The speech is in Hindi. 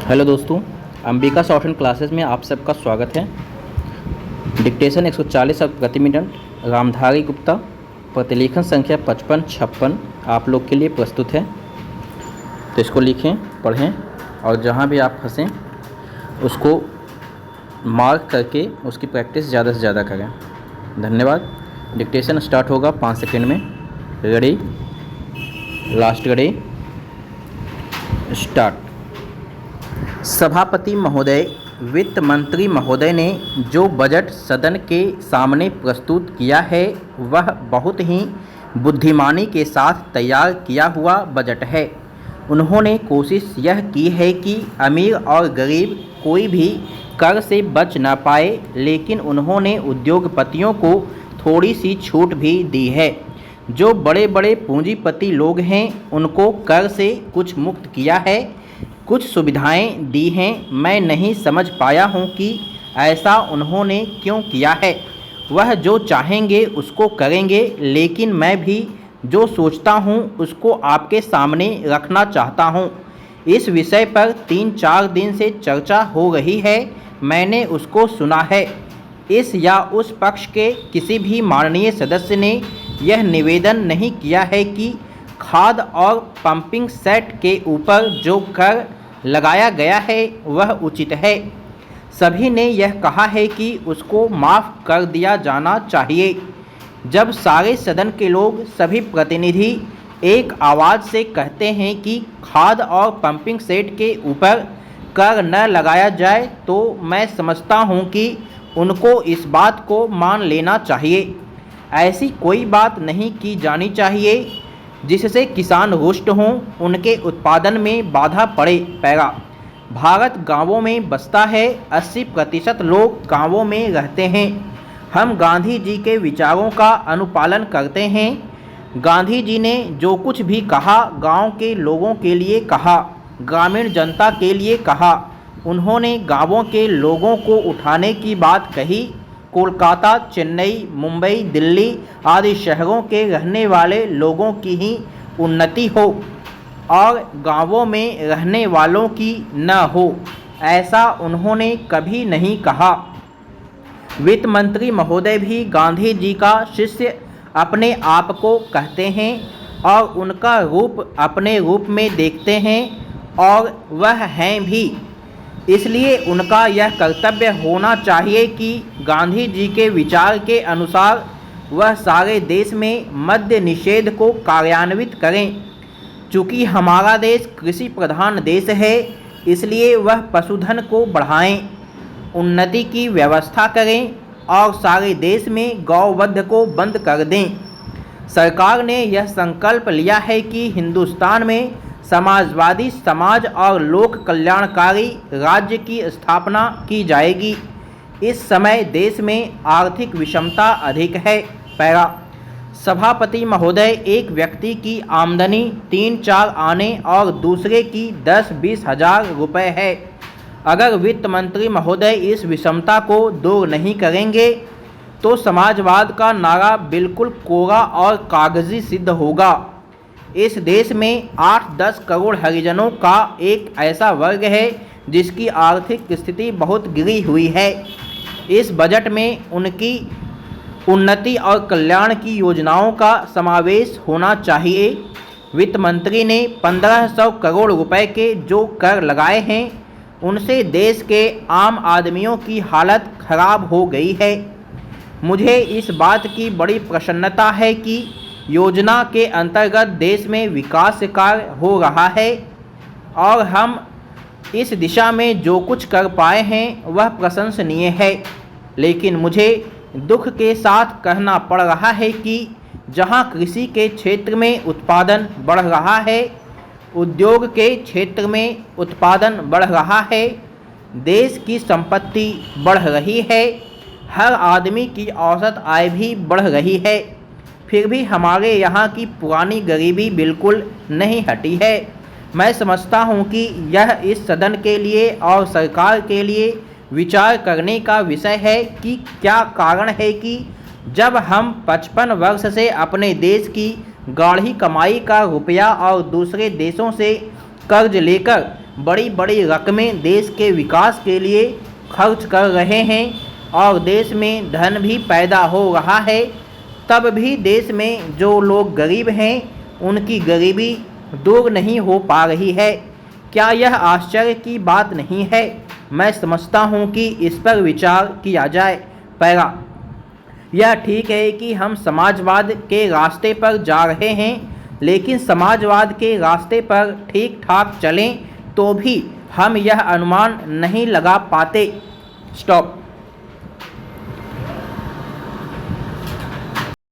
हेलो दोस्तों, अंबिका शॉर्ट हैंड क्लासेस में आप सबका स्वागत है। डिक्टेशन 140 शब्द प्रति मिनट, रामधारी गुप्ता, प्रतिलेखन संख्या 5556 आप लोग के लिए प्रस्तुत है। तो इसको लिखें, पढ़ें और जहाँ भी आप फंसें उसको मार्क करके उसकी प्रैक्टिस ज़्यादा से ज़्यादा करें। धन्यवाद। डिक्टेशन स्टार्ट होगा 5 सेकेंड में। Ready, last ready, start. सभापति महोदय, वित्त मंत्री महोदय ने जो बजट सदन के सामने प्रस्तुत किया है वह बहुत ही बुद्धिमानी के साथ तैयार किया हुआ बजट है। उन्होंने कोशिश यह की है कि अमीर और गरीब कोई भी कर से बच न पाए, लेकिन उन्होंने उद्योगपतियों को थोड़ी सी छूट भी दी है। जो बड़े बड़े पूंजीपति लोग हैं उनको कर से कुछ मुक्त किया है, कुछ सुविधाएं दी हैं। मैं नहीं समझ पाया हूं कि ऐसा उन्होंने क्यों किया है। वह जो चाहेंगे उसको करेंगे, लेकिन मैं भी जो सोचता हूं उसको आपके सामने रखना चाहता हूं। इस विषय पर 3-4 दिन से चर्चा हो रही है, मैंने उसको सुना है। इस या उस पक्ष के किसी भी माननीय सदस्य ने यह निवेदन नहीं किया है कि खाद और पंपिंग सेट के ऊपर जो कर लगाया गया है वह उचित है। सभी ने यह कहा है कि उसको माफ़ कर दिया जाना चाहिए। जब सारे सदन के लोग, सभी प्रतिनिधि एक आवाज़ से कहते हैं कि खाद और पंपिंग सेट के ऊपर कर न लगाया जाए, तो मैं समझता हूं कि उनको इस बात को मान लेना चाहिए। ऐसी कोई बात नहीं की जानी चाहिए जिससे किसान रुष्ट हों, उनके उत्पादन में बाधा पड़े। पैरा, भारत गांवों में बसता है, 80% लोग गांवों में रहते हैं। हम गांधी जी के विचारों का अनुपालन करते हैं। गांधी जी ने जो कुछ भी कहा गांव के लोगों के लिए कहा, ग्रामीण जनता के लिए कहा। उन्होंने गांवों के लोगों को उठाने की बात कही। कोलकाता, चेन्नई, मुंबई, दिल्ली आदि शहरों के रहने वाले लोगों की ही उन्नति हो और गांवों में रहने वालों की न हो, ऐसा उन्होंने कभी नहीं कहा। वित्त मंत्री महोदय भी गांधी जी का शिष्य अपने आप को कहते हैं और उनका रूप अपने रूप में देखते हैं, और वह हैं भी। इसलिए उनका यह कर्तव्य होना चाहिए कि गांधी जी के विचार के अनुसार वह सारे देश में मद्य निषेध को कार्यान्वित करें। चूँकि हमारा देश कृषि प्रधान देश है, इसलिए वह पशुधन को बढ़ाएं, उन्नति की व्यवस्था करें और सारे देश में गौवध को बंद कर दें। सरकार ने यह संकल्प लिया है कि हिंदुस्तान में समाजवादी समाज और लोक कल्याणकारी राज्य की स्थापना की जाएगी। इस समय देश में आर्थिक विषमता अधिक है। पैरा, सभापति महोदय, एक व्यक्ति की आमदनी 3-4 आने और दूसरे की 10-20 हज़ार रुपये है। अगर वित्त मंत्री महोदय इस विषमता को दूर नहीं करेंगे तो समाजवाद का नारा बिल्कुल कोरा और कागजी सिद्ध होगा। इस देश में 8-10 करोड़ हरिजनों का एक ऐसा वर्ग है जिसकी आर्थिक स्थिति बहुत गिरी हुई है। इस बजट में उनकी उन्नति और कल्याण की योजनाओं का समावेश होना चाहिए। वित्त मंत्री ने 1500 करोड़ रुपए के जो कर लगाए हैं उनसे देश के आम आदमियों की हालत खराब हो गई है। मुझे इस बात की बड़ी प्रसन्नता है कि योजना के अंतर्गत देश में विकास कार्य हो रहा है और हम इस दिशा में जो कुछ कर पाए हैं वह प्रशंसनीय है। लेकिन मुझे दुख के साथ कहना पड़ रहा है कि जहां कृषि के क्षेत्र में उत्पादन बढ़ रहा है, उद्योग के क्षेत्र में उत्पादन बढ़ रहा है, देश की संपत्ति बढ़ रही है, हर आदमी की औसत आय भी बढ़ रही है, फिर भी हमारे यहाँ की पुरानी गरीबी बिल्कुल नहीं हटी है। मैं समझता हूँ कि यह इस सदन के लिए और सरकार के लिए विचार करने का विषय है कि क्या कारण है कि जब हम 55 वर्ष से अपने देश की गाढ़ी कमाई का रुपया और दूसरे देशों से कर्ज लेकर बड़ी बड़ी रकमें देश के विकास के लिए खर्च कर रहे हैं और देश में धन भी पैदा हो रहा है, तब भी देश में जो लोग गरीब हैं उनकी गरीबी दूर नहीं हो पा रही है। क्या यह आश्चर्य की बात नहीं है? मैं समझता हूँ कि इस पर विचार किया जाए। पहला, यह ठीक है कि हम समाजवाद के रास्ते पर जा रहे हैं, लेकिन समाजवाद के रास्ते पर ठीक ठाक चलें तो भी हम यह अनुमान नहीं लगा पाते। स्टॉप।